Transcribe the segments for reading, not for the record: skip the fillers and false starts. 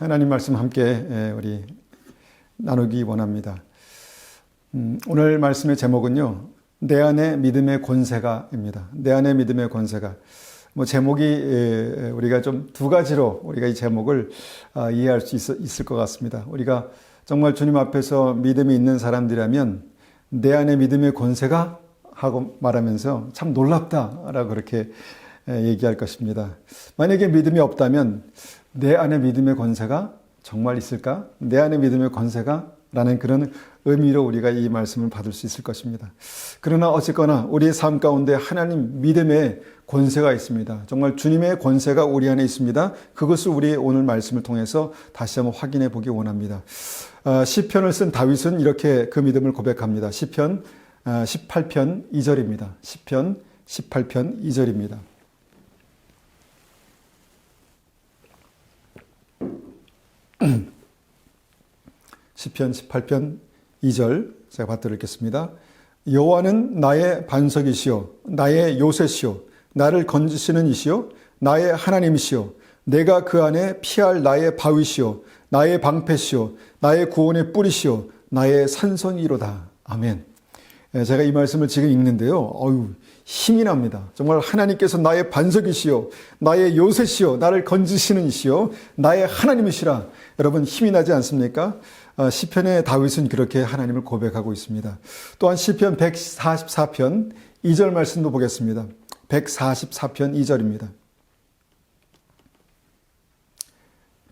하나님 말씀 함께 우리 나누기 원합니다. 오늘 말씀의 제목은요, 내 안에 믿음의 권세가입니다. 내 안에 믿음의 권세가. 제목이 우리가 좀 두 가지로 우리가 이 제목을 이해할 수 있을 것 같습니다. 우리가 정말 주님 앞에서 믿음이 있는 사람들이라면 내 안에 믿음의 권세가 하고 말하면서 참 놀랍다라고 그렇게 얘기할 것입니다. 만약에 믿음이 없다면 내 안에 믿음의 권세가 정말 있을까? 내 안에 믿음의 권세가? 라는 그런 의미로 우리가 이 말씀을 받을 수 있을 것입니다. 그러나 어쨌거나 우리의 삶 가운데 하나님 믿음의 권세가 있습니다. 정말 주님의 권세가 우리 안에 있습니다. 그것을 우리 오늘 말씀을 통해서 다시 한번 확인해 보기 원합니다. 시편을 쓴 다윗은 이렇게 그 믿음을 고백합니다. 시편 18편 2절입니다. 시편 18편 2절입니다. 시편 18편 2절 제가 받들겠습니다. 여호와는 나의 반석이시요 나의 요새시요 나를 건지시는 이시요 나의 하나님이시요 내가 그 안에 피할 나의 바위시요 나의 방패시요 나의 구원의 뿌리시요 나의 산성이로다. 아멘. 제가 이 말씀을 지금 읽는데요, 힘이 납니다. 정말 하나님께서 나의 반석이시요 나의 요새시요 나를 건지시는 이시요 나의 하나님이시라. 여러분, 힘이 나지 않습니까? 시편의 다윗은 그렇게 하나님을 고백하고 있습니다. 또한 시편 144편 2절 말씀도 보겠습니다. 144편 2절입니다.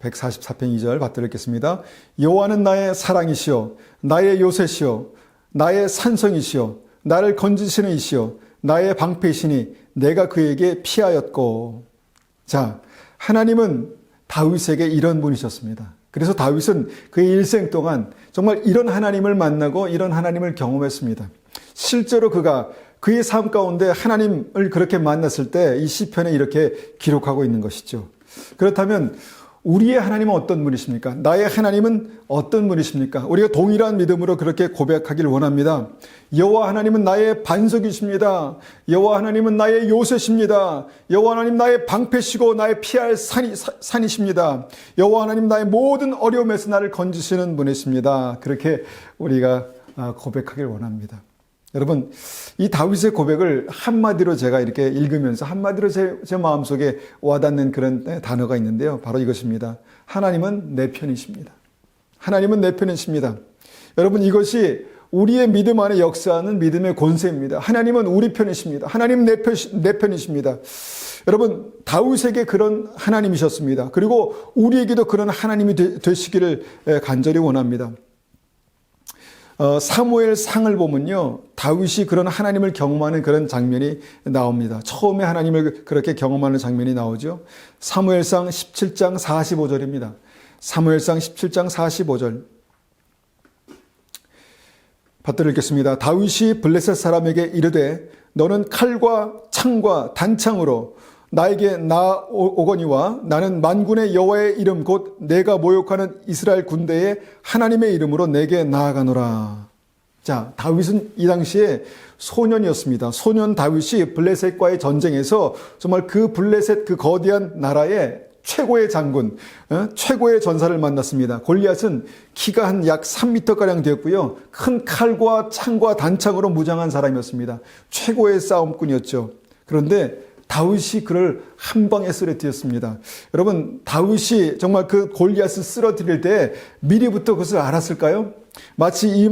144편 2절 받들겠습니다. 여호와는 나의 사랑이시요 나의 요새시요 나의 산성이시요 나를 건지시는 이시요 나의 방패이시니 내가 그에게 피하였고. 자, 하나님은 다윗에게 이런 분이셨습니다. 그래서 다윗은 그의 일생 동안 정말 이런 하나님을 만나고 이런 하나님을 경험했습니다. 실제로 그가 그의 삶 가운데 하나님을 그렇게 만났을 때 이 시편에 이렇게 기록하고 있는 것이죠. 그렇다면 우리의 하나님은 어떤 분이십니까? 나의 하나님은 어떤 분이십니까? 우리가 동일한 믿음으로 그렇게 고백하길 원합니다. 여호와 하나님은 나의 반석이십니다. 여호와 하나님은 나의 요새십니다. 여호와 하나님 나의 방패시고 나의 피할 산이십니다. 여호와 하나님 나의 모든 어려움에서 나를 건지시는 분이십니다. 그렇게 우리가 고백하길 원합니다. 여러분, 이 다윗의 고백을 한마디로 제가 이렇게 읽으면서 한마디로 제 마음속에 와닿는 그런 단어가 있는데요. 바로 이것입니다. 하나님은 내 편이십니다. 하나님은 내 편이십니다. 여러분, 이것이 우리의 믿음 안에 역사하는 믿음의 권세입니다. 하나님은 우리 편이십니다. 하나님 내 편이십니다. 여러분, 다윗에게 그런 하나님이셨습니다. 그리고 우리에게도 그런 하나님이 되시기를 간절히 원합니다. 사무엘상을 보면요, 다윗이 그런 하나님을 경험하는 그런 장면이 나옵니다. 처음에 하나님을 그렇게 경험하는 장면이 나오죠. 사무엘상 17장 45절입니다. 사무엘상 17장 45절 받들어 읽겠습니다. 다윗이 블레셋 사람에게 이르되 너는 칼과 창과 단창으로 나에게 나오거니와 나는 만군의 여호와의 이름 곧 내가 모욕하는 이스라엘 군대의 하나님의 이름으로 내게 나아가노라. 자, 다윗은 이 당시에 소년이었습니다. 소년 다윗이 블레셋과의 전쟁에서 정말 그 블레셋 그 거대한 나라의 최고의 장군, 최고의 전사를 만났습니다. 골리앗은 키가 한 약 3m가량 되었고요. 큰 칼과 창과 단창으로 무장한 사람이었습니다. 최고의 싸움꾼이었죠. 그런데 다윗이 그를 한 방에 쓰러뜨렸습니다. 여러분, 다윗이 정말 그 골리앗을 쓰러뜨릴 때 미리부터 그것을 알았을까요? 마치 이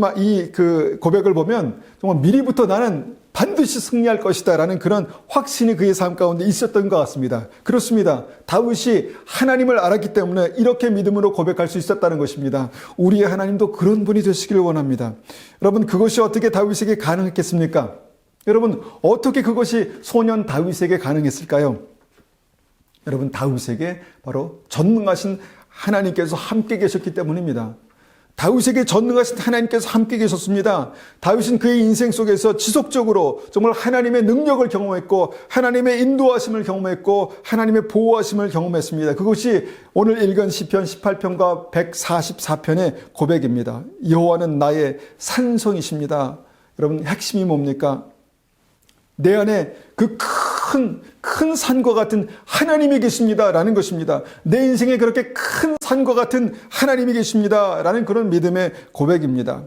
고백을 보면 정말 미리부터 나는 반드시 승리할 것이다 라는 그런 확신이 그의 삶 가운데 있었던 것 같습니다. 그렇습니다. 다윗이 하나님을 알았기 때문에 이렇게 믿음으로 고백할 수 있었다는 것입니다. 우리의 하나님도 그런 분이 되시기를 원합니다. 여러분, 그것이 어떻게 다윗에게 가능했겠습니까? 여러분, 어떻게 그것이 소년 다윗에게 가능했을까요? 여러분, 다윗에게 바로 전능하신 하나님께서 함께 계셨기 때문입니다. 다윗에게 전능하신 하나님께서 함께 계셨습니다. 다윗은 그의 인생 속에서 지속적으로 정말 하나님의 능력을 경험했고 하나님의 인도하심을 경험했고 하나님의 보호하심을 경험했습니다. 그것이 오늘 읽은 시편 18편과 144편의 고백입니다. 여호와는 나의 산성이십니다. 여러분, 핵심이 뭡니까? 내 안에 그 큰 산과 같은 하나님이 계십니다라는 것입니다. 내 인생에 그렇게 큰 산과 같은 하나님이 계십니다라는 그런 믿음의 고백입니다.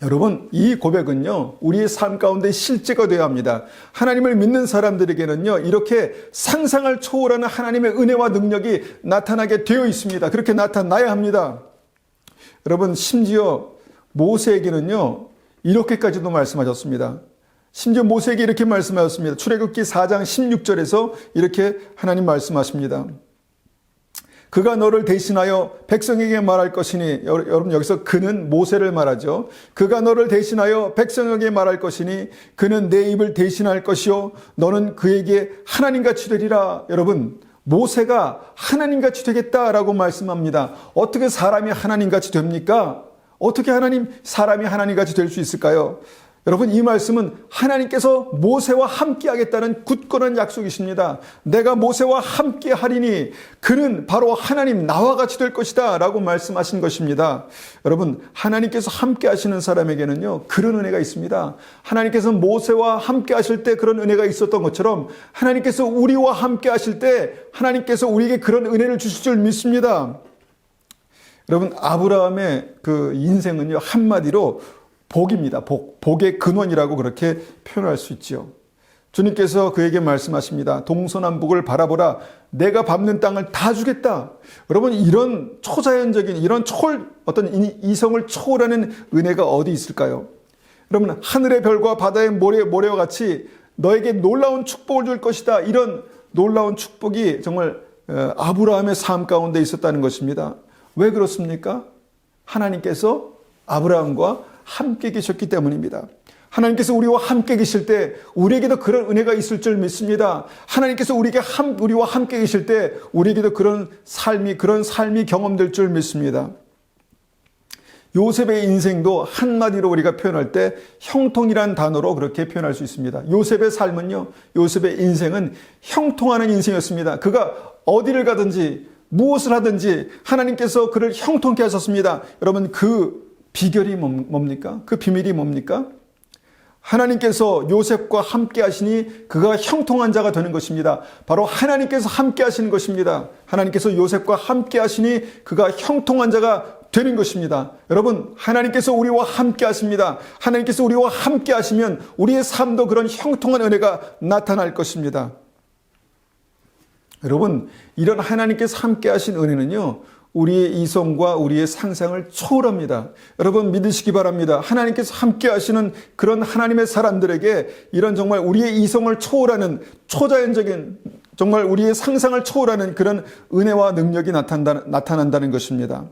여러분, 이 고백은요, 우리의 삶 가운데 실제가 되어야 합니다. 하나님을 믿는 사람들에게는요, 이렇게 상상을 초월하는 하나님의 은혜와 능력이 나타나게 되어 있습니다. 그렇게 나타나야 합니다. 여러분, 심지어 모세에게는요, 이렇게까지도 말씀하셨습니다. 심지어 모세에게 이렇게 말씀하셨습니다. 출애굽기 4장 16절에서 이렇게 하나님 말씀하십니다. 그가 너를 대신하여 백성에게 말할 것이니, 여러분 여기서 그는 모세를 말하죠. 그가 너를 대신하여 백성에게 말할 것이니 그는 내 입을 대신할 것이요 너는 그에게 하나님같이 되리라. 여러분, 모세가 하나님같이 되겠다라고 말씀합니다. 어떻게 사람이 하나님같이 됩니까? 어떻게 사람이 하나님같이 될 수 있을까요? 여러분, 이 말씀은 하나님께서 모세와 함께 하겠다는 굳건한 약속이십니다. 내가 모세와 함께 하리니 그는 바로 하나님 나와 같이 될 것이다 라고 말씀하신 것입니다. 여러분, 하나님께서 함께 하시는 사람에게는요, 그런 은혜가 있습니다. 하나님께서 모세와 함께 하실 때 그런 은혜가 있었던 것처럼 하나님께서 우리와 함께 하실 때 하나님께서 우리에게 그런 은혜를 주실 줄 믿습니다. 여러분, 아브라함의 그 인생은요, 한마디로 복입니다. 복의 근원이라고 그렇게 표현할 수 있지요. 주님께서 그에게 말씀하십니다. 동서남북을 바라보라. 내가 밟는 땅을 다 주겠다. 여러분, 이런 초자연적인, 이런 어떤 이성을 초월하는 은혜가 어디 있을까요? 여러분, 하늘의 별과 바다의 모래와 같이 너에게 놀라운 축복을 줄 것이다. 이런 놀라운 축복이 정말 아브라함의 삶 가운데 있었다는 것입니다. 왜 그렇습니까? 하나님께서 아브라함과 함께 계셨기 때문입니다. 하나님께서 우리와 함께 계실 때 우리에게도 그런 은혜가 있을 줄 믿습니다. 하나님께서 우리와 함께 계실 때 우리에게도 그런 삶이 경험될 줄 믿습니다. 요셉의 인생도 한마디로 우리가 표현할 때 형통이란 단어로 그렇게 표현할 수 있습니다. 요셉의 삶은요, 요셉의 인생은 형통하는 인생이었습니다. 그가 어디를 가든지 무엇을 하든지 하나님께서 그를 형통케 하셨습니다. 여러분, 그 비결이 뭡니까? 그 비밀이 뭡니까? 하나님께서 요셉과 함께 하시니 그가 형통한 자가 되는 것입니다. 바로 하나님께서 함께 하시는 것입니다. 하나님께서 요셉과 함께 하시니 그가 형통한 자가 되는 것입니다. 여러분, 하나님께서 우리와 함께 하십니다. 하나님께서 우리와 함께 하시면 우리의 삶도 그런 형통한 은혜가 나타날 것입니다. 여러분, 이런 하나님께서 함께 하신 은혜는요, 우리의 이성과 우리의 상상을 초월합니다. 여러분, 믿으시기 바랍니다. 하나님께서 함께 하시는 그런 하나님의 사람들에게 이런 정말 우리의 이성을 초월하는 초자연적인, 정말 우리의 상상을 초월하는 그런 은혜와 능력이 나타난다는 것입니다.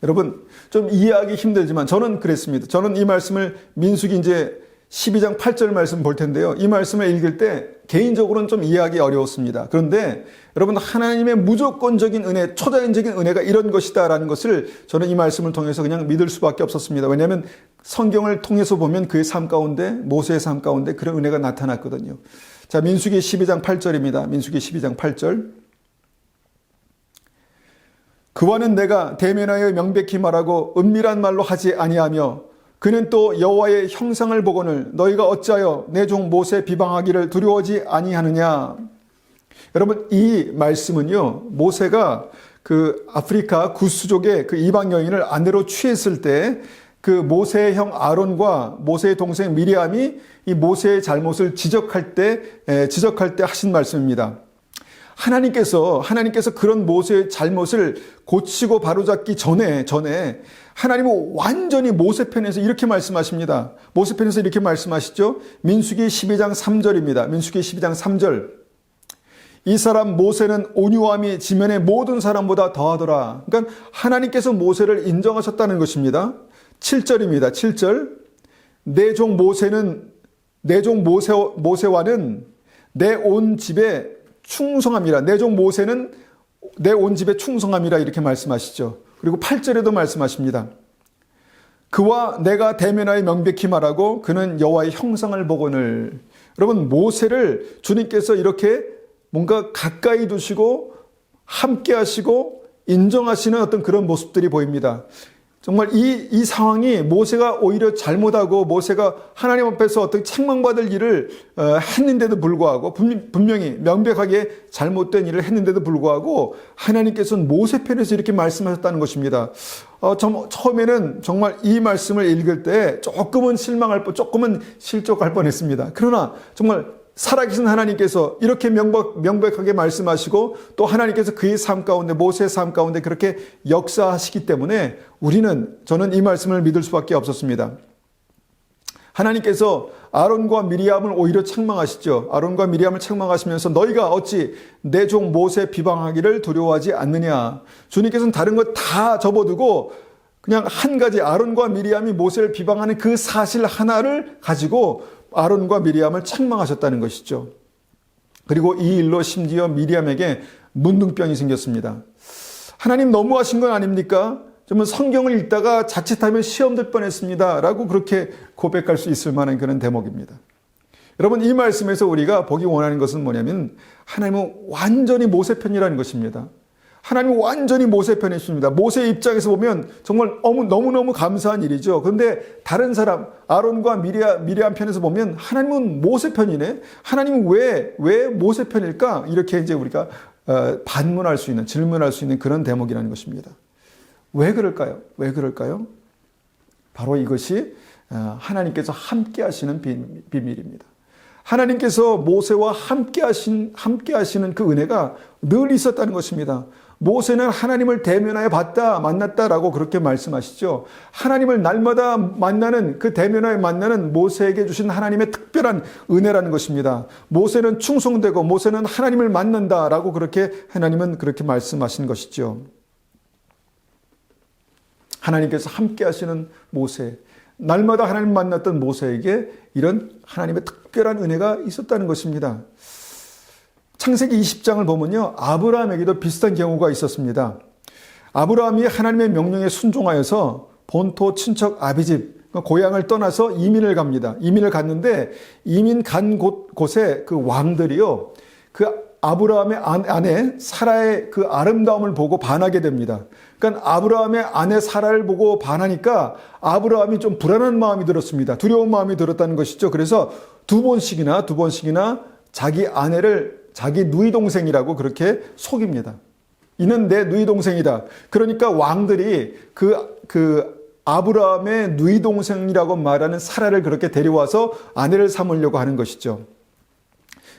여러분, 좀 이해하기 힘들지만 저는 그랬습니다. 저는 이 말씀을 민수기 이제 12장 8절 말씀 볼 텐데요. 이 말씀을 읽을 때 개인적으로는 좀 이해하기 어려웠습니다. 그런데 여러분, 하나님의 무조건적인 은혜, 초자연적인 은혜가 이런 것이다라는 것을 저는 이 말씀을 통해서 그냥 믿을 수밖에 없었습니다. 왜냐하면 성경을 통해서 보면 그의 삶 가운데, 모세의 삶 가운데 그런 은혜가 나타났거든요. 자, 민수기 12장 8절입니다. 민수기 12장 8절. 그와는 내가 대면하여 명백히 말하고 은밀한 말로 하지 아니하며 그는 또 여호와의 형상을 보거늘 너희가 어찌하여 내 종 모세 비방하기를 두려워하지 아니하느냐. 여러분, 이 말씀은요, 모세가 그 아프리카 구스족의 그 이방 여인을 아내로 취했을 때 그 모세의 형 아론과 모세의 동생 미리암이 이 모세의 잘못을 지적할 때 하신 말씀입니다. 하나님께서 그런 모세의 잘못을 고치고 바로잡기 전에 하나님은 완전히 모세 편에서 이렇게 말씀하십니다. 모세 편에서 이렇게 말씀하시죠. 민수기 12장 3절입니다. 민수기 12장 3절. 이 사람 모세는 온유함이 지면의 모든 사람보다 더하더라. 그러니까 하나님께서 모세를 인정하셨다는 것입니다. 7절입니다. 7절. 내 종 모세와는 내 온 집에 충성함이라. 내 종 모세는 내 온 집에 충성함이라 이렇게 말씀하시죠. 그리고 8절에도 말씀하십니다. 그와 내가 대면하여 명백히 말하고 그는 여호와의 형상을 보거늘. 여러분, 모세를 주님께서 이렇게 뭔가 가까이 두시고 함께 하시고 인정하시는 어떤 그런 모습들이 보입니다. 정말 이 상황이 모세가 오히려 잘못하고 모세가 하나님 앞에서 어떻게 책망받을 일을 했는데도 불구하고 분명히 명백하게 잘못된 일을 했는데도 불구하고 하나님께서는 모세 편에서 이렇게 말씀하셨다는 것입니다. 처음에는 정말 이 말씀을 읽을 때 조금은 조금은 실족할 뻔했습니다. 그러나 정말 살아계신 하나님께서 이렇게 명백하게 말씀하시고 또 하나님께서 그의 삶 가운데 모세의 삶 가운데 그렇게 역사하시기 때문에 저는 이 말씀을 믿을 수밖에 없었습니다. 하나님께서 아론과 미리암을 오히려 책망하시죠. 아론과 미리암을 책망하시면서 너희가 어찌 내 종 모세 비방하기를 두려워하지 않느냐. 주님께서는 다른 것 다 접어두고 그냥 한 가지 아론과 미리암이 모세를 비방하는 그 사실 하나를 가지고 아론과 미리암을 책망하셨다는 것이죠. 그리고 이 일로 심지어 미리암에게 문둥병이 생겼습니다. 하나님 너무하신 건 아닙니까? 정말 성경을 읽다가 자칫하면 시험 들 뻔했습니다. 라고 그렇게 고백할 수 있을 만한 그런 대목입니다. 여러분 이 말씀에서 우리가 보기 원하는 것은 뭐냐면 하나님은 완전히 모세 편이라는 것입니다. 하나님은 완전히 모세 편이십니다. 모세 입장에서 보면 정말 너무너무 감사한 일이죠. 그런데 다른 사람 아론과 미리암 편에서 보면 하나님은 모세 편이네. 하나님은 왜 모세 편일까? 이렇게 이제 우리가 반문할 수 있는 질문할 수 있는 그런 대목이라는 것입니다. 왜 그럴까요? 왜 그럴까요? 바로 이것이 하나님께서 함께 하시는 비밀입니다. 하나님께서 모세와 함께 하시는 그 은혜가 늘 있었다는 것입니다. 모세는 하나님을 대면하여 봤다, 만났다라고 그렇게 말씀하시죠. 하나님을 날마다 만나는 그 대면하여 만나는 모세에게 주신 하나님의 특별한 은혜라는 것입니다. 모세는 충성되고 모세는 하나님을 만난다라고 그렇게 하나님은 그렇게 말씀하신 것이죠. 하나님께서 함께 하시는 모세, 날마다 하나님 만났던 모세에게 이런 하나님의 특별한 은혜가 있었다는 것입니다. 창세기 20장을 보면요, 아브라함에게도 비슷한 경우가 있었습니다. 아브라함이 하나님의 명령에 순종하여서 본토 친척 아비집 고향을 떠나서 이민을 갑니다. 이민을 갔는데 이민 간 곳에 그 왕들이요, 그 아브라함의 아내 사라의 그 아름다움을 보고 반하게 됩니다. 그러니까 아브라함의 아내 사라를 보고 반하니까 아브라함이 좀 불안한 마음이 들었습니다. 두려운 마음이 들었다는 것이죠. 그래서 두 번씩이나 자기 아내를 자기 누이 동생이라고 그렇게 속입니다. 이는 내 누이 동생이다. 그러니까 왕들이 그 아브라함의 누이 동생이라고 말하는 사라를 그렇게 데려와서 아내를 삼으려고 하는 것이죠.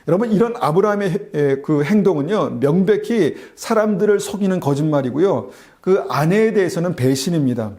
여러분 이런 아브라함의 그 행동은요 명백히 사람들을 속이는 거짓말이고요. 그 아내에 대해서는 배신입니다.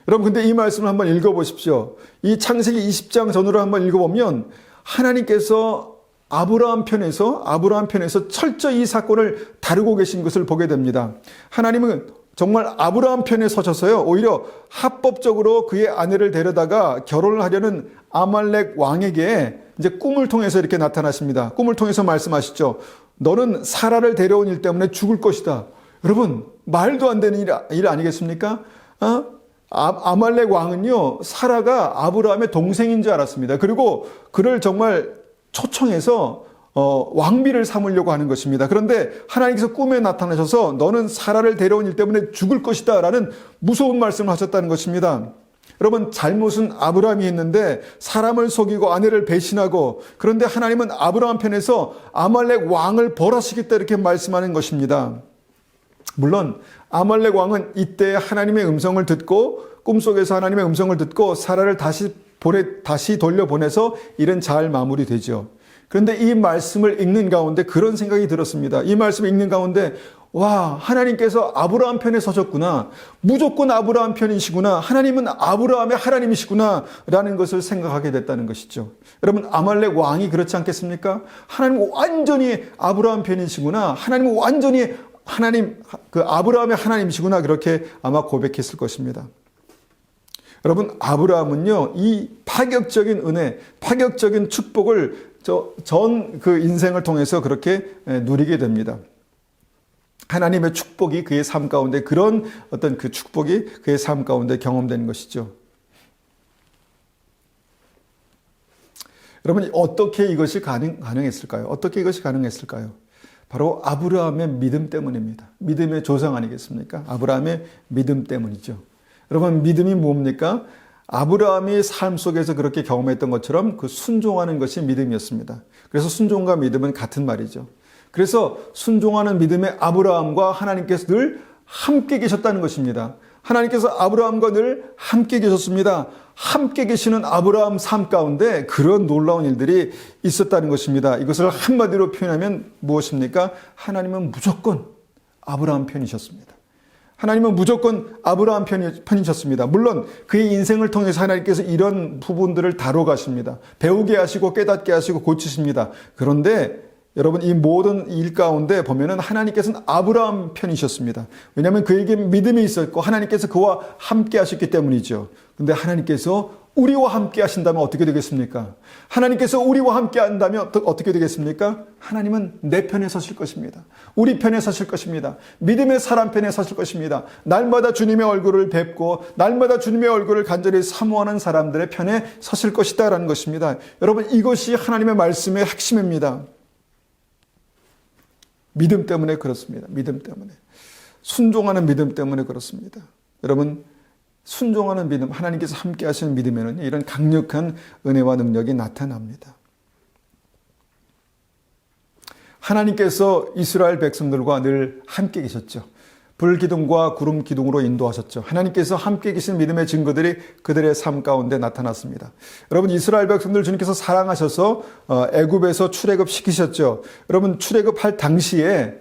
여러분 근데 이 말씀을 한번 읽어보십시오. 이 창세기 20장 전으로 한번 읽어보면 하나님께서 아브라함 편에서 철저히 이 사건을 다루고 계신 것을 보게 됩니다. 하나님은 정말 아브라함 편에 서셔서요. 오히려 합법적으로 그의 아내를 데려다가 결혼을 하려는 아말렉 왕에게 이제 꿈을 통해서 이렇게 나타나십니다. 꿈을 통해서 말씀하시죠. 너는 사라를 데려온 일 때문에 죽을 것이다. 여러분 말도 안 되는 일 아니겠습니까? 아말렉 왕은요 사라가 아브라함의 동생인 줄 알았습니다. 그리고 그를 정말 초청해서 왕비를 삼으려고 하는 것입니다. 그런데 하나님께서 꿈에 나타나셔서 너는 사라를 데려온 일 때문에 죽을 것이다 라는 무서운 말씀을 하셨다는 것입니다. 여러분 잘못은 아브라함이 했는데 사람을 속이고 아내를 배신하고 그런데 하나님은 아브라함 편에서 아말렉 왕을 벌하시겠다 이렇게 말씀하는 것입니다. 물론 아말렉 왕은 이때 하나님의 음성을 듣고 꿈속에서 하나님의 음성을 듣고 사라를 다시 돌려보내서 일은 잘 마무리되죠. 그런데 이 말씀을 읽는 가운데 그런 생각이 들었습니다. 이 말씀을 읽는 가운데 와 하나님께서 아브라함 편에 서셨구나. 무조건 아브라함 편이시구나. 하나님은 아브라함의 하나님이시구나 라는 것을 생각하게 됐다는 것이죠. 여러분 아말렉 왕이 그렇지 않겠습니까? 하나님은 완전히 아브라함 편이시구나. 하나님은 완전히 아브라함의 하나님이시구나 그렇게 아마 고백했을 것입니다. 여러분 아브라함은요 이 파격적인 은혜, 파격적인 축복을 전 그 인생을 통해서 그렇게 누리게 됩니다. 하나님의 축복이 그의 삶 가운데 그런 어떤 그 축복이 그의 삶 가운데 경험되는 것이죠. 여러분 어떻게 이것이 가능했을까요? 어떻게 이것이 가능했을까요? 바로 아브라함의 믿음 때문입니다. 믿음의 조상 아니겠습니까? 아브라함의 믿음 때문이죠. 여러분, 믿음이 뭡니까? 아브라함이 삶 속에서 그렇게 경험했던 것처럼 그 순종하는 것이 믿음이었습니다. 그래서 순종과 믿음은 같은 말이죠. 그래서 순종하는 믿음의 아브라함과 하나님께서 늘 함께 계셨다는 것입니다. 하나님께서 아브라함과 늘 함께 계셨습니다. 함께 계시는 아브라함 삶 가운데 그런 놀라운 일들이 있었다는 것입니다. 이것을 한마디로 표현하면 무엇입니까? 하나님은 무조건 아브라함 편이셨습니다. 하나님은 무조건 아브라함 편이셨습니다. 물론 그의 인생을 통해서 하나님께서 이런 부분들을 다뤄가십니다. 배우게 하시고 깨닫게 하시고 고치십니다. 그런데 여러분, 이 모든 일 가운데 보면은 하나님께서는 아브라함 편이셨습니다. 왜냐하면 그에게 믿음이 있었고 하나님께서 그와 함께 하셨기 때문이죠. 근데 하나님께서 우리와 함께 하신다면 어떻게 되겠습니까? 하나님께서 우리와 함께 한다면 어떻게 되겠습니까? 하나님은 내 편에 서실 것입니다. 우리 편에 서실 것입니다. 믿음의 사람 편에 서실 것입니다. 날마다 주님의 얼굴을 뵙고 날마다 주님의 얼굴을 간절히 사모하는 사람들의 편에 서실 것이다 라는 것입니다. 여러분, 이것이 하나님의 말씀의 핵심입니다. 믿음 때문에 그렇습니다. 믿음 때문에. 순종하는 믿음 때문에 그렇습니다. 여러분, 순종하는 믿음, 하나님께서 함께 하시는 믿음에는 이런 강력한 은혜와 능력이 나타납니다. 하나님께서 이스라엘 백성들과 늘 함께 계셨죠. 불기둥과 구름 기둥으로 인도하셨죠. 하나님께서 함께 계신 믿음의 증거들이 그들의 삶 가운데 나타났습니다. 여러분, 이스라엘 백성들 주님께서 사랑하셔서 애굽에서 출애굽 시키셨죠. 여러분, 출애굽할 당시에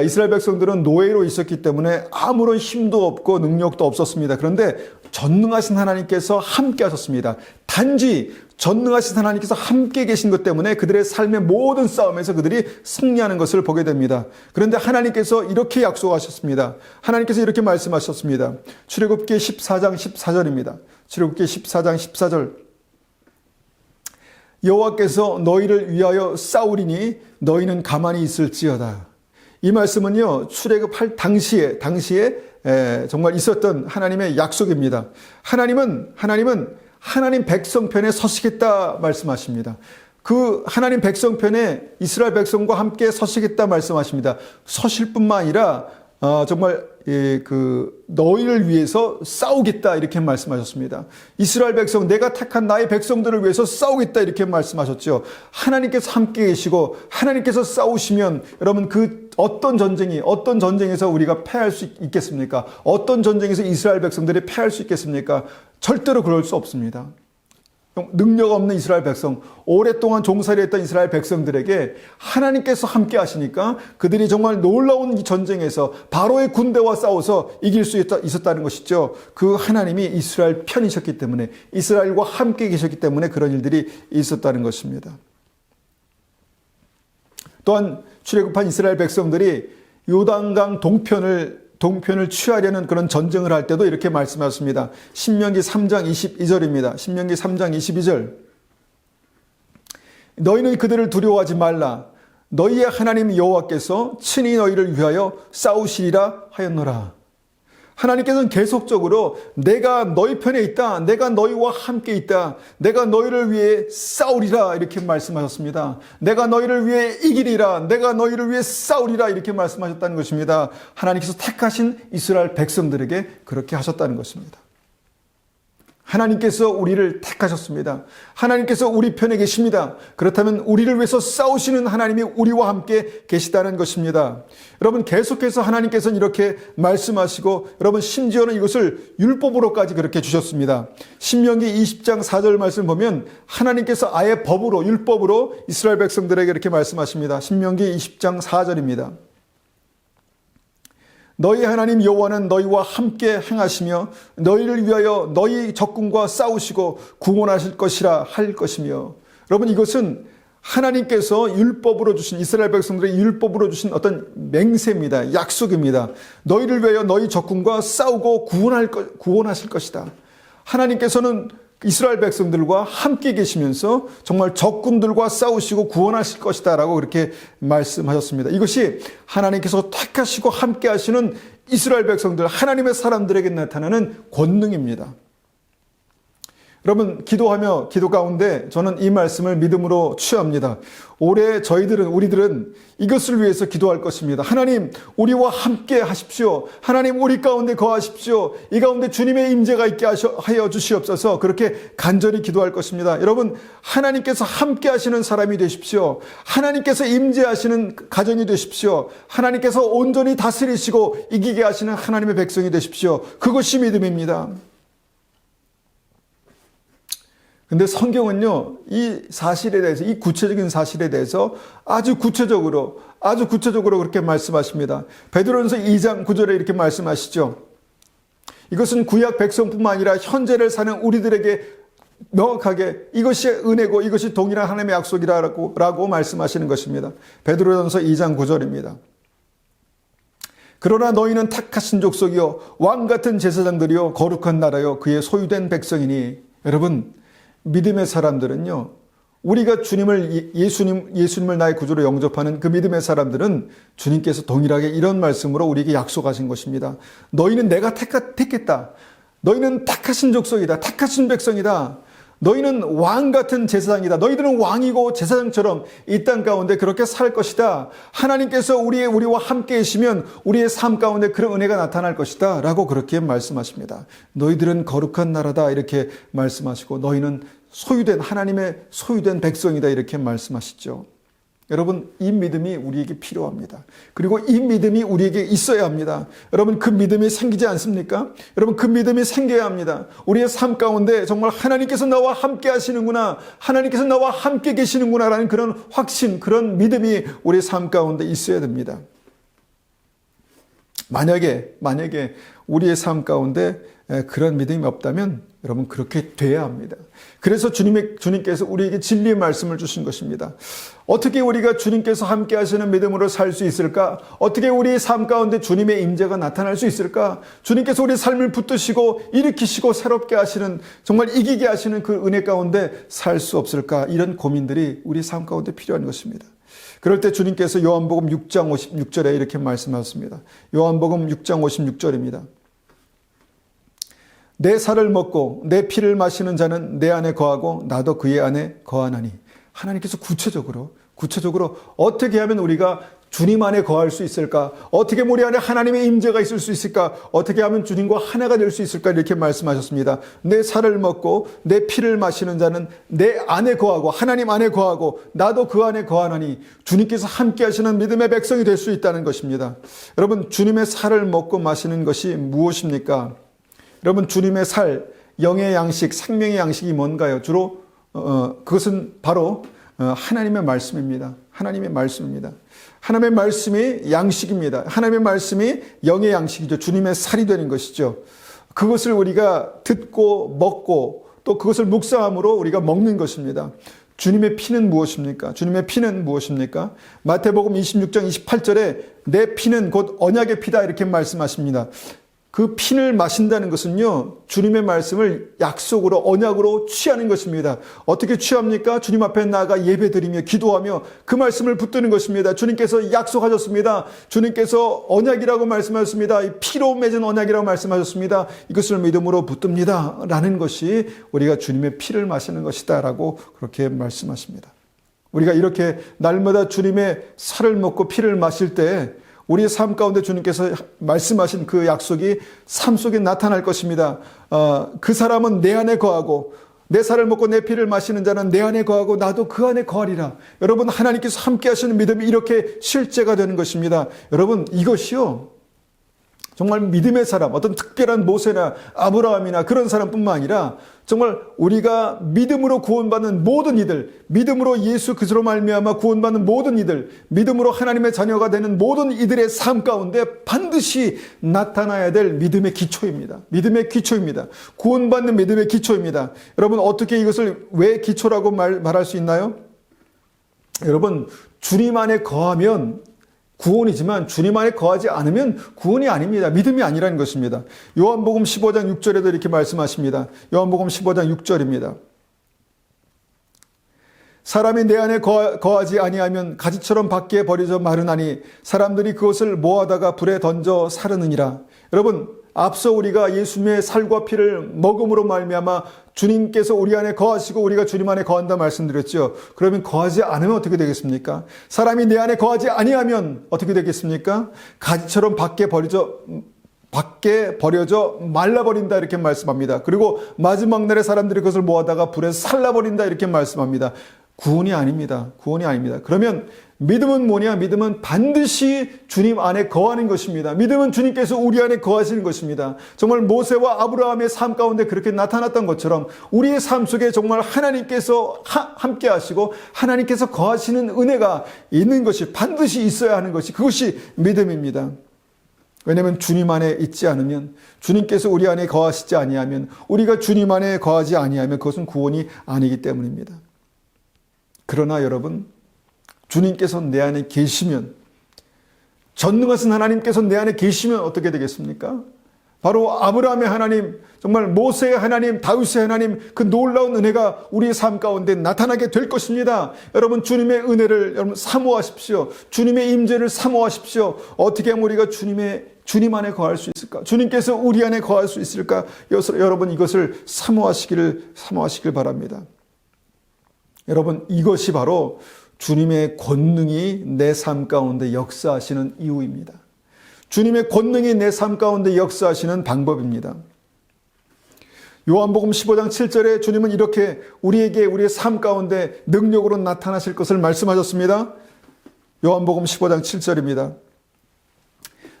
이스라엘 백성들은 노예로 있었기 때문에 아무런 힘도 없고 능력도 없었습니다. 그런데 전능하신 하나님께서 함께 하셨습니다. 단지 전능하신 하나님께서 함께 계신 것 때문에 그들의 삶의 모든 싸움에서 그들이 승리하는 것을 보게 됩니다. 그런데 하나님께서 이렇게 약속하셨습니다. 하나님께서 이렇게 말씀하셨습니다. 출애굽기 14장 14절입니다. 출애굽기 14장 14절. 여호와께서 너희를 위하여 싸우리니 너희는 가만히 있을지어다. 이 말씀은요, 출애굽할 당시에 정말 있었던 하나님의 약속입니다. 하나님은 하나님 백성 편에 서시겠다 말씀하십니다. 그 하나님 백성 편에 이스라엘 백성과 함께 서시겠다 말씀하십니다. 서실 뿐만 아니라 정말 너희를 위해서 싸우겠다 이렇게 말씀하셨습니다. 이스라엘 백성, 내가 택한 나의 백성들을 위해서 싸우겠다 이렇게 말씀하셨죠. 하나님께서 함께 계시고 하나님께서 싸우시면 여러분, 그 어떤 전쟁에서 우리가 패할 수 있겠습니까? 어떤 전쟁에서 이스라엘 백성들이 패할 수 있겠습니까? 절대로 그럴 수 없습니다. 능력 없는 이스라엘 백성, 오랫동안 종살이했던 이스라엘 백성들에게 하나님께서 함께 하시니까 그들이 정말 놀라운 이 전쟁에서 바로의 군대와 싸워서 이길 수 있었다는 것이죠. 그 하나님이 이스라엘 편이셨기 때문에, 이스라엘과 함께 계셨기 때문에 그런 일들이 있었다는 것입니다. 또한 출애굽한 이스라엘 백성들이 요단강 동편을 취하려는 그런 전쟁을 할 때도 이렇게 말씀하셨습니다. 신명기 3장 22절입니다. 신명기 3장 22절. 너희는 그들을 두려워하지 말라. 너희의 하나님 여호와께서 친히 너희를 위하여 싸우시리라 하였노라. 하나님께서는 계속적으로 내가 너희 편에 있다. 내가 너희와 함께 있다. 내가 너희를 위해 싸우리라 이렇게 말씀하셨습니다. 내가 너희를 위해 이기리라. 내가 너희를 위해 싸우리라 이렇게 말씀하셨다는 것입니다. 하나님께서 택하신 이스라엘 백성들에게 그렇게 하셨다는 것입니다. 하나님께서 우리를 택하셨습니다. 하나님께서 우리 편에 계십니다. 그렇다면 우리를 위해서 싸우시는 하나님이 우리와 함께 계시다는 것입니다. 여러분, 계속해서 하나님께서는 이렇게 말씀하시고, 여러분, 심지어는 이것을 율법으로까지 그렇게 주셨습니다. 신명기 20장 4절 말씀 보면 하나님께서 아예 법으로, 율법으로 이스라엘 백성들에게 이렇게 말씀하십니다. 신명기 20장 4절입니다. 너희 하나님 여호와는 너희와 함께 행하시며 너희를 위하여 너희 적군과 싸우시고 구원하실 것이라 할 것이며. 여러분, 이것은 하나님께서 율법으로 주신, 이스라엘 백성들의 율법으로 주신 어떤 맹세입니다. 약속입니다. 너희를 위하여 너희 적군과 싸우고 구원하실 것이다. 하나님께서는 이스라엘 백성들과 함께 계시면서 정말 적군들과 싸우시고 구원하실 것이다 라고 그렇게 말씀하셨습니다. 이것이 하나님께서 택하시고 함께 하시는 이스라엘 백성들, 하나님의 사람들에게 나타나는 권능입니다. 여러분, 기도하며 기도 가운데 저는 이 말씀을 믿음으로 취합니다. 올해 우리들은 이것을 위해서 기도할 것입니다. 하나님, 우리와 함께 하십시오. 하나님, 우리 가운데 거하십시오. 이 가운데 주님의 임재가 있게 하여 주시옵소서. 그렇게 간절히 기도할 것입니다. 여러분, 하나님께서 함께 하시는 사람이 되십시오. 하나님께서 임재하시는 가정이 되십시오. 하나님께서 온전히 다스리시고 이기게 하시는 하나님의 백성이 되십시오. 그것이 믿음입니다. 근데 성경은요, 이 사실에 대해서, 이 구체적인 사실에 대해서 아주 구체적으로 그렇게 말씀하십니다. 베드로전서 2장 9절에 이렇게 말씀하시죠. 이것은 구약 백성뿐만 아니라 현재를 사는 우리들에게 명확하게 이것이 은혜고 이것이 동일한 하나님의 약속이라고 말씀하시는 것입니다. 베드로전서 2장 9절입니다. 그러나 너희는 택하신 족속이요 왕같은 제사장들이요 거룩한 나라요 그의 소유된 백성이니. 여러분, 믿음의 사람들은요, 우리가 예수님을 나의 구주로 영접하는 그 믿음의 사람들은 주님께서 동일하게 이런 말씀으로 우리에게 약속하신 것입니다. 너희는 내가 택했다. 너희는 택하신 족속이다. 택하신 백성이다. 너희는 왕 같은 제사장이다. 너희들은 왕이고 제사장처럼 이 땅 가운데 그렇게 살 것이다. 하나님께서 우리와 함께 계시면 우리의 삶 가운데 그런 은혜가 나타날 것이다 라고 그렇게 말씀하십니다. 너희들은 거룩한 나라다 이렇게 말씀하시고 너희는 하나님의 소유된 백성이다 이렇게 말씀하시죠. 여러분, 이 믿음이 우리에게 필요합니다. 그리고 이 믿음이 우리에게 있어야 합니다. 여러분, 그 믿음이 생기지 않습니까? 여러분, 그 믿음이 생겨야 합니다. 우리의 삶 가운데 정말 하나님께서 나와 함께 하시는구나, 하나님께서 나와 함께 계시는구나 라는 그런 확신, 그런 믿음이 우리의 삶 가운데 있어야 됩니다. 만약에 우리의 삶 가운데 그런 믿음이 없다면 여러분, 그렇게 돼야 합니다. 그래서 주님께서 우리에게 진리의 말씀을 주신 것입니다. 어떻게 우리가 주님께서 함께 하시는 믿음으로 살 수 있을까? 어떻게 우리의 삶 가운데 주님의 임재가 나타날 수 있을까? 주님께서 우리의 삶을 붙드시고 일으키시고 새롭게 하시는, 정말 이기게 하시는 그 은혜 가운데 살 수 없을까? 이런 고민들이 우리 삶 가운데 필요한 것입니다. 그럴 때 주님께서 요한복음 6장 56절에 이렇게 말씀하셨습니다. 요한복음 6장 56절입니다. 내 살을 먹고 내 피를 마시는 자는 내 안에 거하고 나도 그의 안에 거하나니. 하나님께서 구체적으로 어떻게 하면 우리가 주님 안에 거할 수 있을까? 어떻게 우리 안에 하나님의 임재가 있을 수 있을까? 어떻게 하면 주님과 하나가 될 수 있을까? 이렇게 말씀하셨습니다. 내 살을 먹고 내 피를 마시는 자는 내 안에 거하고 하나님 안에 거하고 나도 그 안에 거하나니. 주님께서 함께 하시는 믿음의 백성이 될 수 있다는 것입니다. 여러분, 주님의 살을 먹고 마시는 것이 무엇입니까? 여러분, 주님의 살, 영의 양식, 생명의 양식이 뭔가요? 주로 그것은 바로 하나님의 말씀입니다. 하나님의 말씀입니다. 하나님의 말씀이 양식입니다. 하나님의 말씀이 영의 양식이죠. 주님의 살이 되는 것이죠. 그것을 우리가 듣고 먹고 또 그것을 묵상함으로 우리가 먹는 것입니다. 주님의 피는 무엇입니까? 주님의 피는 무엇입니까? 마태복음 26장 28절에 내 피는 곧 언약의 피다 이렇게 말씀하십니다. 그 피를 마신다는 것은요, 주님의 말씀을 약속으로, 언약으로 취하는 것입니다. 어떻게 취합니까? 주님 앞에 나아가 예배드리며 기도하며 그 말씀을 붙드는 것입니다. 주님께서 약속하셨습니다. 주님께서 언약이라고 말씀하셨습니다. 피로 맺은 언약이라고 말씀하셨습니다. 이것을 믿음으로 붙듭니다 라는 것이 우리가 주님의 피를 마시는 것이다 라고 그렇게 말씀하십니다. 우리가 이렇게 날마다 주님의 살을 먹고 피를 마실 때 우리의 삶 가운데 주님께서 말씀하신 그 약속이 삶 속에 나타날 것입니다. 그 사람은 내 안에 거하고 내 살을 먹고 내 피를 마시는 자는 내 안에 거하고 나도 그 안에 거하리라. 여러분, 하나님께서 함께 하시는 믿음이 이렇게 실제가 되는 것입니다. 여러분, 이것이요, 정말 믿음의 사람, 어떤 특별한 모세나 아브라함이나 그런 사람뿐만 아니라 정말 우리가 믿음으로 구원받는 모든 이들, 믿음으로 예수 그리스도로 말미암아 구원받는 모든 이들, 믿음으로 하나님의 자녀가 되는 모든 이들의 삶 가운데 반드시 나타나야 될 믿음의 기초입니다. 믿음의 기초입니다. 구원받는 믿음의 기초입니다. 여러분, 어떻게 이것을 왜 기초라고 말할 수 있나요? 여러분, 주님 안에 거하면 구원이지만 주님 안에 거하지 않으면 구원이 아닙니다. 믿음이 아니라는 것입니다. 요한복음 15장 6절에도 이렇게 말씀하십니다. 요한복음 15장 6절입니다. 사람이 내 안에 거하지 아니하면 가지처럼 밖에 버려져 마르나니 사람들이 그것을 모아다가 불에 던져 사르느니라. 여러분, 앞서 우리가 예수님의 살과 피를 먹음으로 말미암아 주님께서 우리 안에 거하시고 우리가 주님 안에 거한다 말씀드렸죠. 그러면 거하지 않으면 어떻게 되겠습니까? 사람이 내 안에 거하지 아니하면 어떻게 되겠습니까? 가지처럼 밖에 버려져 말라버린다 이렇게 말씀합니다. 그리고 마지막 날에 사람들이 그것을 모아다가 불에서 살라버린다 이렇게 말씀합니다. 구원이 아닙니다. 구원이 아닙니다. 그러면 믿음은 뭐냐? 믿음은 반드시 주님 안에 거하는 것입니다. 믿음은 주님께서 우리 안에 거하시는 것입니다. 정말 모세와 아브라함의 삶 가운데 그렇게 나타났던 것처럼 우리의 삶 속에 정말 하나님께서 함께 하시고 하나님께서 거하시는 은혜가 있는 것이 반드시 있어야 하는 것이 그것이 믿음입니다. 왜냐하면 주님 안에 있지 않으면 주님께서 우리 안에 거하시지 아니하면 우리가 주님 안에 거하지 아니하면 그것은 구원이 아니기 때문입니다. 그러나 여러분 주님께서 내 안에 계시면 전능하신 하나님께서 내 안에 계시면 어떻게 되겠습니까? 바로 아브라함의 하나님, 정말 모세의 하나님, 다윗의 하나님 그 놀라운 은혜가 우리의 삶 가운데 나타나게 될 것입니다. 여러분 주님의 은혜를 여러분 사모하십시오. 주님의 임재를 사모하십시오. 어떻게 하면 우리가 주님 안에 거할 수 있을까? 주님께서 우리 안에 거할 수 있을까? 여러분 이것을 사모하시길 바랍니다. 여러분 이것이 바로 주님의 권능이 내 삶 가운데 역사하시는 이유입니다. 주님의 권능이 내 삶 가운데 역사하시는 방법입니다. 요한복음 15장 7절에 주님은 이렇게 우리에게 우리의 삶 가운데 능력으로 나타나실 것을 말씀하셨습니다. 요한복음 15장 7절입니다.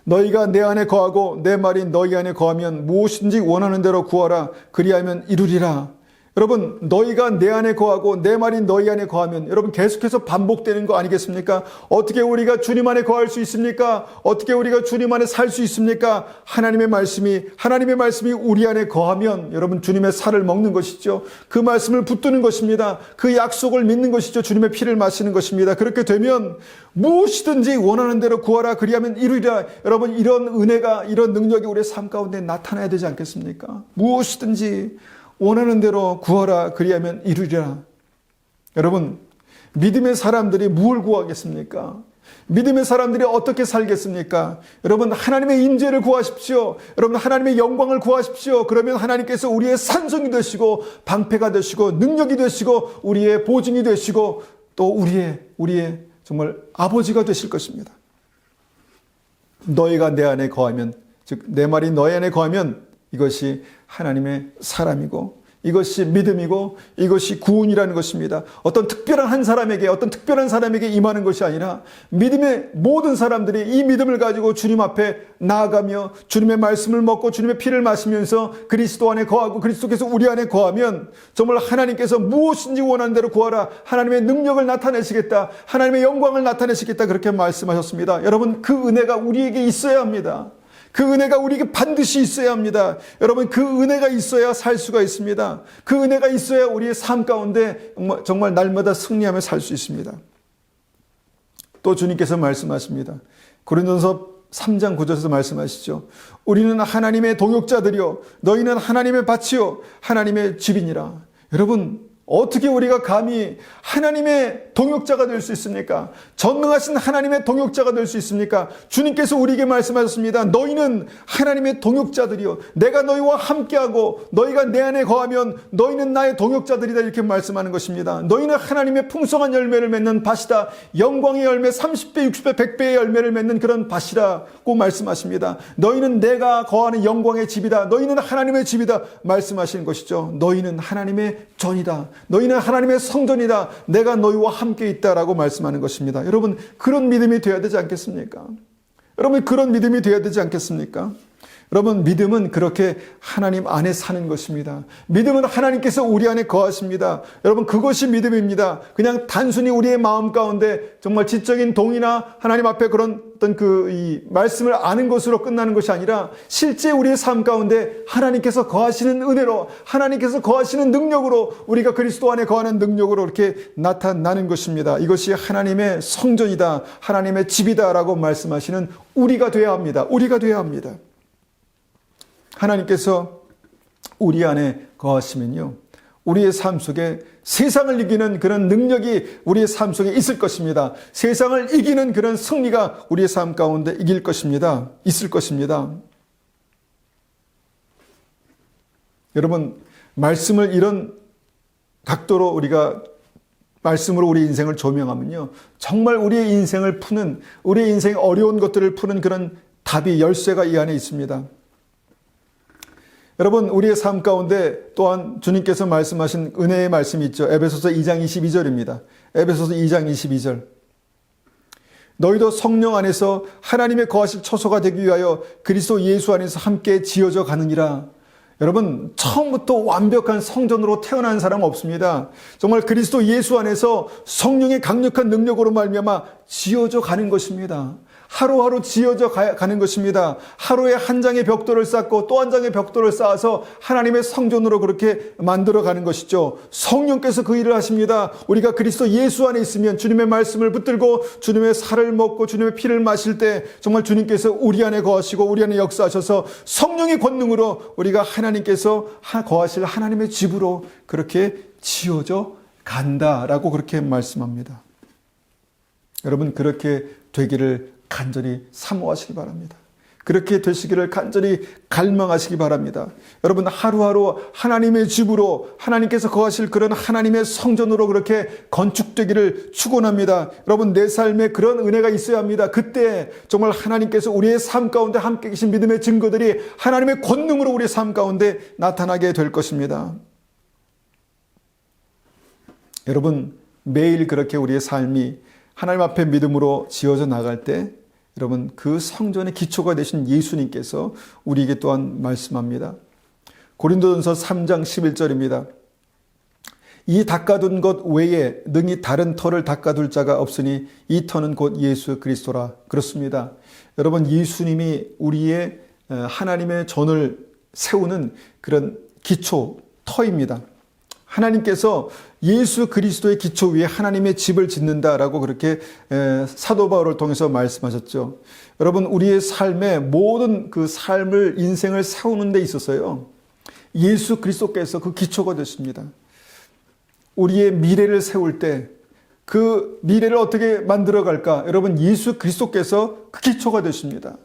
너희가 내 안에 거하고 내 말이 너희 안에 거하면 무엇인지 원하는 대로 구하라 그리하면 이루리라. 여러분 너희가 내 안에 거하고 내 말이 너희 안에 거하면 여러분 계속해서 반복되는 거 아니겠습니까? 어떻게 우리가 주님 안에 거할 수 있습니까? 어떻게 우리가 주님 안에 살 수 있습니까? 하나님의 말씀이 우리 안에 거하면 여러분 주님의 살을 먹는 것이죠. 그 말씀을 붙드는 것입니다. 그 약속을 믿는 것이죠. 주님의 피를 마시는 것입니다. 그렇게 되면 무엇이든지 원하는 대로 구하라 그리하면 이루리라. 여러분 이런 은혜가 이런 능력이 우리의 삶 가운데 나타나야 되지 않겠습니까? 무엇이든지 원하는 대로 구하라 그리하면 이루리라. 여러분 믿음의 사람들이 무엇을 구하겠습니까? 믿음의 사람들이 어떻게 살겠습니까? 여러분 하나님의 임재를 구하십시오. 여러분 하나님의 영광을 구하십시오. 그러면 하나님께서 우리의 산성이 되시고 방패가 되시고 능력이 되시고 우리의 보증이 되시고 또 우리의 정말 아버지가 되실 것입니다. 너희가 내 안에 거하면 즉 내 말이 너희 안에 거하면 이것이 하나님의 사람이고 이것이 믿음이고 이것이 구원이라는 것입니다. 어떤 특별한 사람에게 임하는 것이 아니라 믿음의 모든 사람들이 이 믿음을 가지고 주님 앞에 나아가며 주님의 말씀을 먹고 주님의 피를 마시면서 그리스도 안에 거하고 그리스도께서 우리 안에 거하면 정말 하나님께서 무엇인지 원하는 대로 구하라. 하나님의 능력을 나타내시겠다. 하나님의 영광을 나타내시겠다. 그렇게 말씀하셨습니다. 여러분 그 은혜가 우리에게 있어야 합니다. 그 은혜가 우리에게 반드시 있어야 합니다. 여러분 그 은혜가 있어야 살 수가 있습니다. 그 은혜가 있어야 우리의 삶 가운데 정말 날마다 승리하며 살 수 있습니다. 또 주님께서 말씀하십니다. 고린도서 3장 9절에서 말씀하시죠. 우리는 하나님의 동역자들이요 너희는 하나님의 밭이요 하나님의 집이니라. 여러분 어떻게 우리가 감히 하나님의 동역자가 될 수 있습니까? 전능하신 하나님의 동역자가 될 수 있습니까? 주님께서 우리에게 말씀하셨습니다. 너희는 하나님의 동역자들이요 내가 너희와 함께하고 너희가 내 안에 거하면 너희는 나의 동역자들이다 이렇게 말씀하는 것입니다. 너희는 하나님의 풍성한 열매를 맺는 밭이다. 영광의 열매 30배 60배 100배의 열매를 맺는 그런 밭이라고 말씀하십니다. 너희는 내가 거하는 영광의 집이다. 너희는 하나님의 집이다 말씀하시는 것이죠. 너희는 하나님의 전이다. 너희는 하나님의 성전이다. 내가 너희와 함께 있다라고 말씀하는 것입니다. 여러분 그런 믿음이 되어야 되지 않겠습니까? 여러분 그런 믿음이 되어야 되지 않겠습니까? 여러분 믿음은 그렇게 하나님 안에 사는 것입니다. 믿음은 하나님께서 우리 안에 거하십니다. 여러분 그것이 믿음입니다. 그냥 단순히 우리의 마음 가운데 정말 지적인 동의나 하나님 앞에 그런 어떤 이 말씀을 아는 것으로 끝나는 것이 아니라 실제 우리의 삶 가운데 하나님께서 거하시는 은혜로 하나님께서 거하시는 능력으로 우리가 그리스도 안에 거하는 능력으로 이렇게 나타나는 것입니다. 이것이 하나님의 성전이다. 하나님의 집이다라고 말씀하시는 우리가 되어야 합니다. 우리가 되어야 합니다. 하나님께서 우리 안에 거하시면요 우리의 삶 속에 세상을 이기는 그런 능력이 우리의 삶 속에 있을 것입니다. 세상을 이기는 그런 승리가 우리의 삶 가운데 있을 것입니다. 여러분, 말씀을 이런 각도로 우리가 말씀으로 우리 인생을 조명하면요, 정말 우리의 인생을 푸는, 우리의 인생의 어려운 것들을 푸는 그런 답이, 열쇠가 이 안에 있습니다. 여러분, 우리의 삶 가운데 또한 주님께서 말씀하신 은혜의 말씀이 있죠. 에베소서 2장 22절입니다. 에베소서 2장 22절. 너희도 성령 안에서 하나님의 거하실 처소가 되기 위하여 그리스도 예수 안에서 함께 지어져 가느니라. 여러분, 처음부터 완벽한 성전으로 태어난 사람은 없습니다. 정말 그리스도 예수 안에서 성령의 강력한 능력으로 말미암아 지어져 가는 것입니다. 하루하루 지어져 가는 것입니다. 하루에 한 장의 벽돌을 쌓고 또 한 장의 벽돌을 쌓아서 하나님의 성전으로 그렇게 만들어 가는 것이죠. 성령께서 그 일을 하십니다. 우리가 그리스도 예수 안에 있으면, 주님의 말씀을 붙들고 주님의 살을 먹고 주님의 피를 마실 때 정말 주님께서 우리 안에 거하시고 우리 안에 역사하셔서 성령의 권능으로 우리가 하나님께서 거하실 하나님의 집으로 그렇게 지어져 간다라고 그렇게 말씀합니다. 여러분, 그렇게 되기를 간절히 사모하시기 바랍니다. 그렇게 되시기를 간절히 갈망하시기 바랍니다. 여러분, 하루하루 하나님의 집으로, 하나님께서 거하실 그런 하나님의 성전으로 그렇게 건축되기를 축원합니다. 여러분, 내 삶에 그런 은혜가 있어야 합니다. 그때 정말 하나님께서 우리의 삶 가운데 함께 계신 믿음의 증거들이 하나님의 권능으로 우리의 삶 가운데 나타나게 될 것입니다. 여러분, 매일 그렇게 우리의 삶이 하나님 앞에 믿음으로 지어져 나갈 때 여러분, 그 성전의 기초가 되신 예수님께서 우리에게 또한 말씀합니다. 고린도전서 3장 11절입니다. 이 닦아둔 것 외에 능히 다른 터를 닦아둘 자가 없으니 이 터는 곧 예수 그리스도라. 그렇습니다. 여러분, 예수님이 우리의 하나님의 전을 세우는 그런 기초, 터입니다. 하나님께서 예수 그리스도의 기초 위에 하나님의 집을 짓는다라고 그렇게 사도 바울을 통해서 말씀하셨죠. 여러분, 우리의 삶의 모든 그 삶을, 인생을 세우는 데 있어서요, 예수 그리스도께서 그 기초가 되십니다. 우리의 미래를 세울 때 그 미래를 어떻게 만들어 갈까? 여러분, 예수 그리스도께서 그 기초가 되십니다.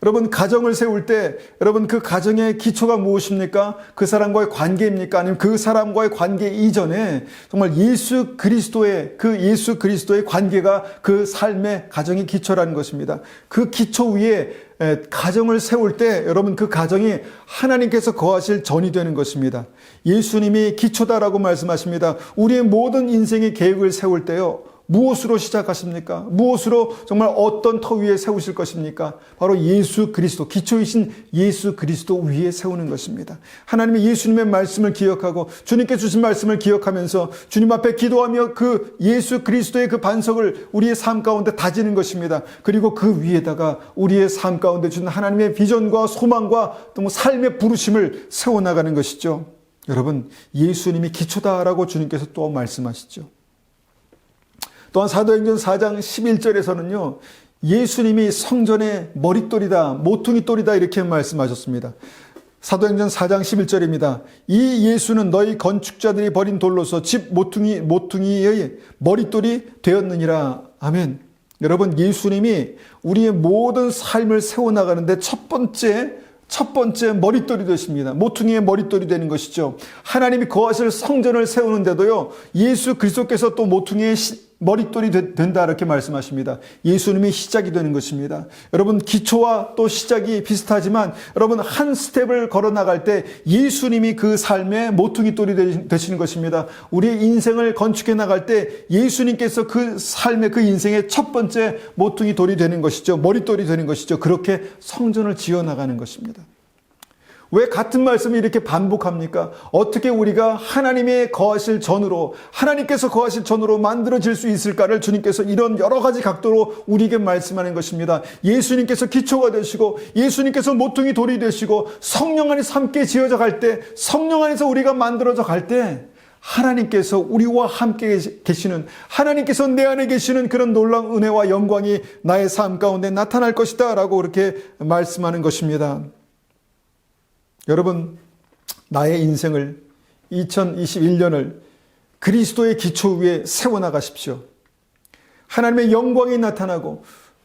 여러분, 가정을 세울 때 여러분, 그 가정의 기초가 무엇입니까? 그 사람과의 관계입니까? 아니면 그 사람과의 관계 이전에 정말 예수 그리스도의 관계가 그 삶의 가정의 기초라는 것입니다. 그 기초 위에 가정을 세울 때 여러분, 그 가정이 하나님께서 거하실 전이 되는 것입니다. 예수님이 기초다라고 말씀하십니다. 우리의 모든 인생의 계획을 세울 때요, 무엇으로 시작하십니까? 무엇으로 정말 어떤 터 위에 세우실 것입니까? 바로 예수 그리스도, 기초이신 예수 그리스도 위에 세우는 것입니다. 하나님의 예수님의 말씀을 기억하고 주님께 주신 말씀을 기억하면서 주님 앞에 기도하며 그 예수 그리스도의 그 반석을 우리의 삶 가운데 다지는 것입니다. 그리고 그 위에다가 우리의 삶 가운데 주신 하나님의 비전과 소망과 또 삶의 부르심을 세워나가는 것이죠. 여러분, 예수님이 기초다라고 주님께서 또 말씀하시죠. 또한 사도행전 4장 11절에서는요, 예수님이 성전의 머릿돌이다, 모퉁이돌이다 이렇게 말씀하셨습니다. 사도행전 4장 11절입니다. 이 예수는 너희 건축자들이 버린 돌로서 집 모퉁이의 머릿돌이 되었느니라. 아멘. 여러분, 예수님이 우리의 모든 삶을 세워나가는데 첫 번째 머릿돌이 되십니다. 모퉁이의 머릿돌이 되는 것이죠. 하나님이 거하실 성전을 세우는데도요, 예수 그리스도께서 또 모퉁이의 머릿돌이 된다 이렇게 말씀하십니다. 예수님이 시작이 되는 것입니다. 여러분, 기초와 또 시작이 비슷하지만 여러분, 한 스텝을 걸어 나갈 때 예수님이 그 삶의 모퉁이돌이 되시는 것입니다. 우리의 인생을 건축해 나갈 때 예수님께서 그 삶의 그 인생의 첫 번째 모퉁이돌이 되는 것이죠. 머릿돌이 되는 것이죠. 그렇게 성전을 지어 나가는 것입니다. 왜 같은 말씀을 이렇게 반복합니까? 어떻게 우리가 하나님의 거하실 전으로, 하나님께서 거하실 전으로 만들어질 수 있을까를 주님께서 이런 여러 가지 각도로 우리에게 말씀하는 것입니다. 예수님께서 기초가 되시고 예수님께서 모퉁이 돌이 되시고 성령 안에서 함께 지어져 갈 때, 성령 안에서 우리가 만들어져 갈 때 하나님께서 우리와 함께 계시는, 하나님께서 내 안에 계시는 그런 놀라운 은혜와 영광이 나의 삶 가운데 나타날 것이다 라고 그렇게 말씀하는 것입니다. 여러분, 나의 인생을 2021년을 그리스도의 기초 위에 세워나가십시오. 하나님의 영광이 나타나고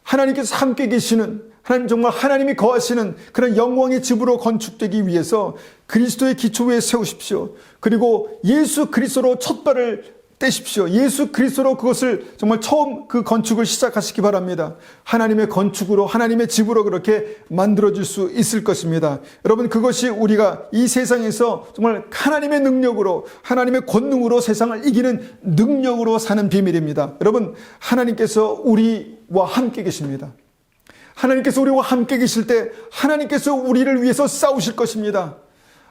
하나님께서 함께 계시는, 하나님 정말 하나님이 거하시는 그런 영광의 집으로 건축되기 위해서 그리스도의 기초 위에 세우십시오. 그리고 예수 그리스도로 첫 발을 떼십시오. 예수 그리스도로 그것을 정말 처음 그 건축을 시작하시기 바랍니다. 하나님의 건축으로, 하나님의 집으로 그렇게 만들어질 수 있을 것입니다. 여러분, 그것이 우리가 이 세상에서 정말 하나님의 능력으로, 하나님의 권능으로 세상을 이기는 능력으로 사는 비밀입니다. 여러분, 하나님께서 우리와 함께 계십니다. 하나님께서 우리와 함께 계실 때 하나님께서 우리를 위해서 싸우실 것입니다.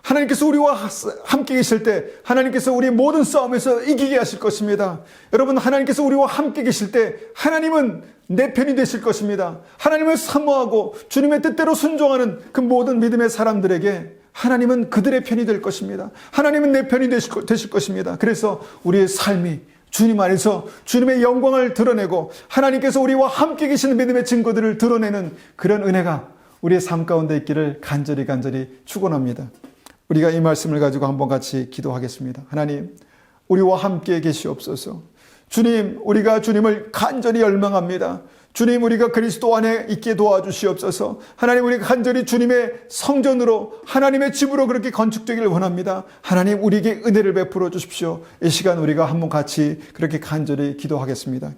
하나님께서 우리와 함께 계실 때 하나님께서 우리의 모든 싸움에서 이기게 하실 것입니다. 여러분, 하나님께서 우리와 함께 계실 때 하나님은 내 편이 되실 것입니다. 하나님을 사모하고 주님의 뜻대로 순종하는 그 모든 믿음의 사람들에게 하나님은 그들의 편이 될 것입니다. 하나님은 내 편이 되실 것입니다. 그래서 우리의 삶이 주님 안에서 주님의 영광을 드러내고 하나님께서 우리와 함께 계시는 믿음의 증거들을 드러내는 그런 은혜가 우리의 삶 가운데 있기를 간절히 축원합니다. 우리가 이 말씀을 가지고 한번 같이 기도하겠습니다. 하나님, 우리와 함께 계시옵소서. 주님, 우리가 주님을 간절히 열망합니다. 주님, 우리가 그리스도 안에 있게 도와주시옵소서. 하나님, 우리가 간절히 주님의 성전으로, 하나님의 집으로 그렇게 건축되기를 원합니다. 하나님, 우리에게 은혜를 베풀어 주십시오. 이 시간 우리가 한번 같이 그렇게 간절히 기도하겠습니다.